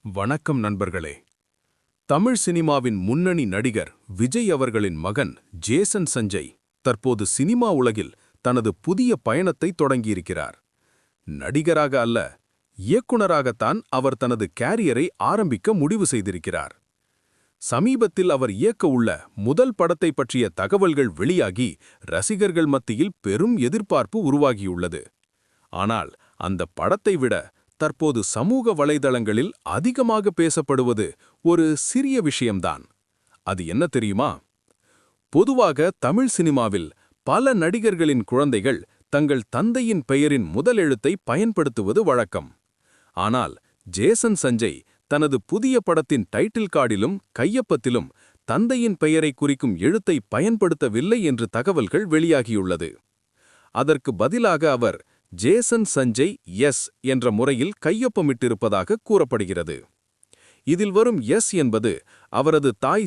வணக்கம் நண்பர்களே. தமிழ் சினிமாவின் முன்னணி நடிகர் விஜய் அவர்களின் மகன் ஜேசன் சஞ்சய் தற்போது சினிமா உலகில் தனது புதிய பயணத்தை தொடங்கியிருக்கிறார். நடிகராக அல்ல, இயக்குனராகத்தான் அவர் தனது கேரியரை ஆரம்பிக்க முடிவு செய்திருக்கிறார். சமீபத்தில் அவர் இயக்க உள்ள முதல் படத்தை பற்றிய தகவல்கள் வெளியாகி ரசிகர்கள் மத்தியில் பெரும் எதிர்பார்ப்பு உருவாகியுள்ளது. ஆனால் அந்த படத்தை விட தற்போது சமூக வலைதளங்களில் அதிகமாக பேசப்படுவது ஒரு சிறிய விஷயம்தான். அது என்ன தெரியுமா? பொதுவாக தமிழ் சினிமாவில் பல நடிகர்களின் குழந்தைகள் தங்கள் தந்தையின் பெயரின் முதல் எழுத்தை பயன்படுத்துவது வழக்கம். ஆனால் ஜேசன் சஞ்சய் தனது புதிய படத்தின் டைட்டில் கார்டிலும் கையொப்பத்திலும் தந்தையின் பெயரை குறிக்கும் எழுத்தை பயன்படுத்தவில்லை என்று தகவல்கள் வெளியாகியுள்ளது. அதற்கு பதிலாக அவர் ஜேசன் சஞ்சய் எஸ் என்ற முறையில் கையொப்பமிட்டிருப்பதாக கூறப்படுகிறது. இதில் வரும் எஸ் என்பது அவரது தாய்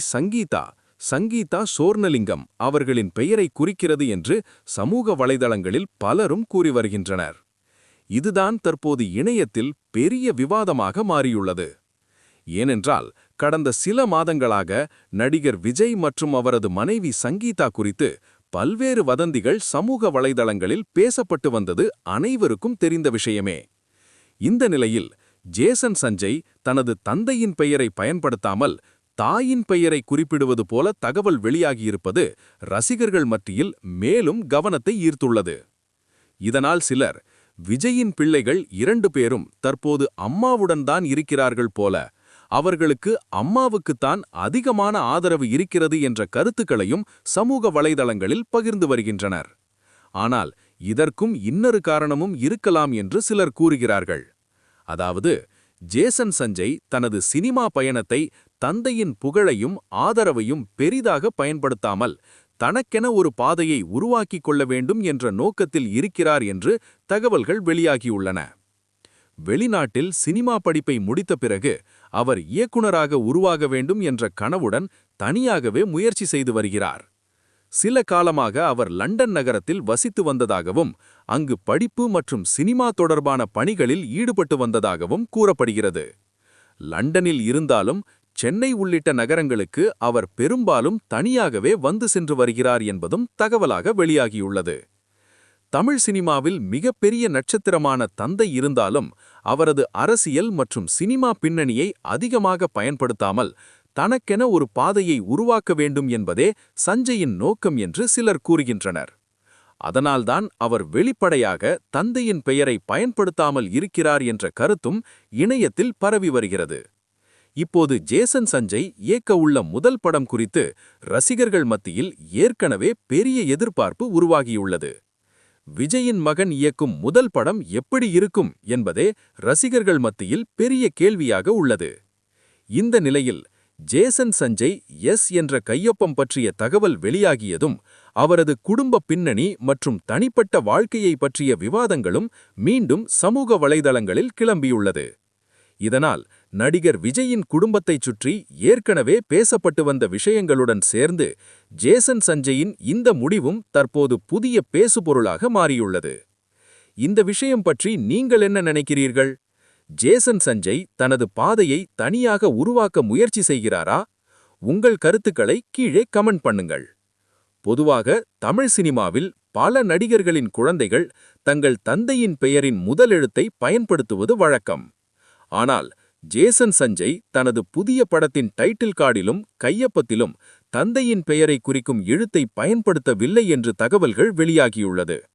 சங்கீதா சோர்ணலிங்கம் அவர்களின் பெயரை குறிக்கிறது என்று சமூக வலைதளங்களில் பலரும் கூறி வருகின்றனர். இதுதான் தற்போது இணையத்தில் பெரிய விவாதமாக மாறியுள்ளது. ஏனென்றால் கடந்த சில மாதங்களாக நடிகர் விஜய் மற்றும் அவரது மனைவி சங்கீதா குறித்து பல்வேறு வதந்திகள் சமூக வலைதளங்களில் பேசப்பட்டு வந்தது அனைவருக்கும் தெரிந்த விஷயமே. இந்த நிலையில் ஜேசன் சஞ்சய் தனது தந்தையின் பெயரை பயன்படுத்தாமல் தாயின் பெயரை குறிப்பிடுவது போல தகவல் வெளியாகியிருப்பது ரசிகர்கள் மத்தியில் மேலும் கவனத்தை ஈர்த்துள்ளது. இதனால் சிலர் விஜயின் பிள்ளைகள் 2 பேரும் தற்போது அம்மாவுடன் தான் இருக்கிறார்கள் போல, அவர்களுக்கு அம்மாவுக்குத்தான் அதிகமான ஆதரவு இருக்கிறது என்ற கருத்துக்களையும் சமூக வலைதளங்களில் பகிர்ந்து வருகின்றனர். ஆனால் இதற்கும் இன்னொரு காரணமும் இருக்கலாம் என்று சிலர் கூறுகிறார்கள். அதாவது, ஜேசன் சஞ்சய் தனது சினிமா பயணத்தை தந்தையின் புகழையும் ஆதரவையும் பெரிதாக பயன்படுத்தாமல் தனக்கென ஒரு பாதையை உருவாக்கிக் கொள்ள வேண்டும் என்ற நோக்கத்தில் இருக்கிறார் என்று தகவல்கள் வெளியாகியுள்ளன. வெளிநாட்டில் சினிமா படிப்பை முடித்த பிறகு அவர் இயக்குனராக உருவாக வேண்டும் என்ற கனவுடன் தனியாகவே முயற்சி செய்து வருகிறார். சில காலமாக அவர் லண்டன் நகரத்தில் வசித்து வந்ததாகவும் அங்கு படிப்பு மற்றும் சினிமா தொடர்பான பணிகளில் ஈடுபட்டு வந்ததாகவும் கூறப்படுகிறது. லண்டனில் இருந்தாலும் சென்னை உள்ளிட்ட நகரங்களுக்கு அவர் பெரும்பாலும் தனியாகவே வந்து சென்று வருகிறார் என்பதும் தகவலாக வெளியாகியுள்ளது. தமிழ் சினிமாவில் மிகப்பெரிய நட்சத்திரமான தந்தை இருந்தாலும் அவரது அரசியல் மற்றும் சினிமா பின்னணியை அதிகமாக பயன்படுத்தாமல் தனக்கென ஒரு பாதையை உருவாக்க வேண்டும் என்பதே சஞ்சயின் நோக்கம் என்று சிலர் கூறுகின்றனர். அதனால்தான் அவர் வெளிப்படையாக தந்தையின் பெயரை பயன்படுத்தாமல் இருக்கிறார் என்ற கருத்தும் இணையத்தில் பரவி வருகிறது. இப்போது ஜேசன் சஞ்சய் இயக்க உள்ள முதல் படம் குறித்து ரசிகர்கள் மத்தியில் ஏற்கனவே பெரிய எதிர்பார்ப்பு உருவாகியுள்ளது. விஜயின் மகன் இயக்கும் முதல் படம் எப்படி இருக்கும் என்பதே ரசிகர்கள் மத்தியில் பெரிய கேள்வியாக உள்ளது. இந்த நிலையில் ஜேசன் சஞ்சய் எஸ் என்ற கையொப்பம் பற்றிய தகவல் வெளியாகியதும் அவரது குடும்ப பின்னணி மற்றும் தனிப்பட்ட வாழ்க்கையை பற்றிய விவாதங்களும் மீண்டும் சமூக வலைதளங்களில் கிளம்பியுள்ளது. இதனால் நடிகர் விஜயின் குடும்பத்தைச் சுற்றி ஏற்கனவே பேசப்பட்டு வந்த விஷயங்களுடன் சேர்ந்து ஜேசன் சஞ்சயின் இந்த முடிவும் தற்போது புதிய பேசுபொருளாக மாறியுள்ளது. இந்த விஷயம் பற்றி நீங்கள் என்ன நினைக்கிறீர்கள்? ஜேசன் சஞ்சய் தனது பாதையை தனியாக உருவாக்க முயற்சி செய்கிறாரா? உங்கள் கருத்துக்களை கீழே கமெண்ட் பண்ணுங்கள். பொதுவாக தமிழ் சினிமாவில் பல நடிகர்களின் குழந்தைகள் தங்கள் தந்தையின் பெயரின் முதலெழுத்தை பயன்படுத்துவது வழக்கம். ஆனால் ஜேசன் சஞ்சய் தனது புதிய படத்தின் டைட்டில் கார்டிலும் கையொப்பத்திலும் தந்தையின் பெயரை குறிக்கும் எழுத்தை பயன்படுத்தவில்லை என்று தகவல்கள் வெளியாகியுள்ளது.